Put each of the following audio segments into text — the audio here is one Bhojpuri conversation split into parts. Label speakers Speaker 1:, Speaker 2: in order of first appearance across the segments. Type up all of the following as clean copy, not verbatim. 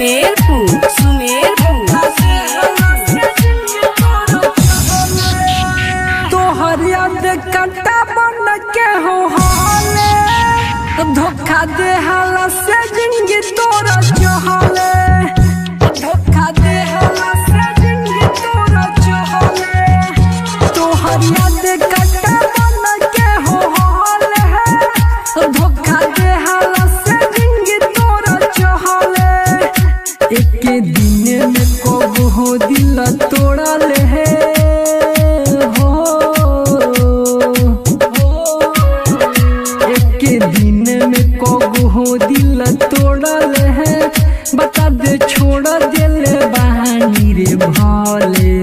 Speaker 1: सुमेरपुर
Speaker 2: तोहर याद कट्टा बन के हो हाले धोखा दे हाला से जिंदगी तोरा चहले धोखा दे हाला से जिंदगी तोरा चहले तोहर याद कट्टा बन के हो हाले धोखा दे हाला से जिंदगी तोरा चहले एक दिन में कब हो दिल तोड़ा ले दिल तोड़ल है बता दे छोड़ दिल बहानी रे भाले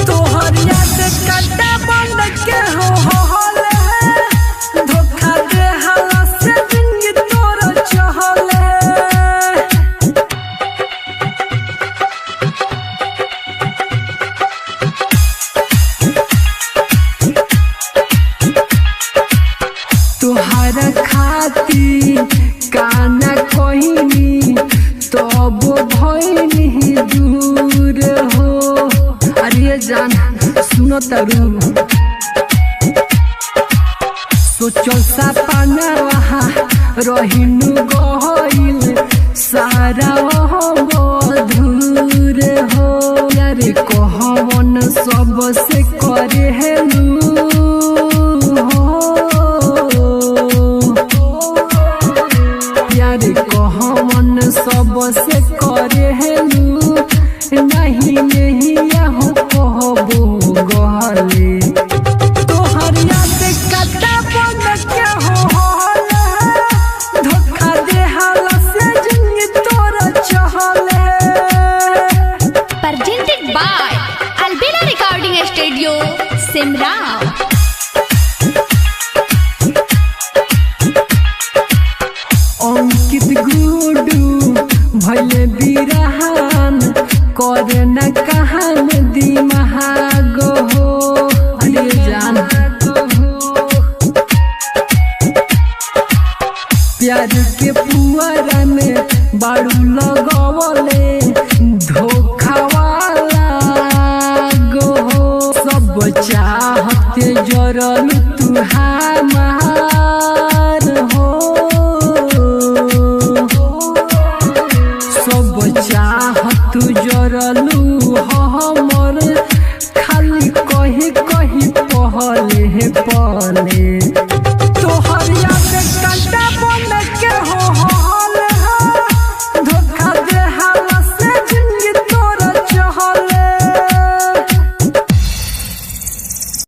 Speaker 2: तोहर याद कट्टा बन के हो हाले धोखा दे हाला से जिंदगी तोरा चहले तोहरा खाती काना कोहिनी तब भइनी दूर हो अरे जान सुनो तरु सोचो सपना वहाँ रहिनु गइल सारा मधुर हो यार कहवन सबसे करे हेलू कहमन सबसे करे हेलू नहीं नहीं हो कहबो गले तोहर याद कट्टा बन के हो हाले धोखा दे हाला से जिंदगी तोरा चहले
Speaker 3: presented by Albina Recording Studio Simra
Speaker 2: Ankit गुडू भले बिरहान करे न कहान दिमाग हो अरे जान प्यार के पुअरा में बाड़ू लगवले धोखा वाला गो हो सब चाहते जरल तू हमार हो सब चाहत जरलू हमर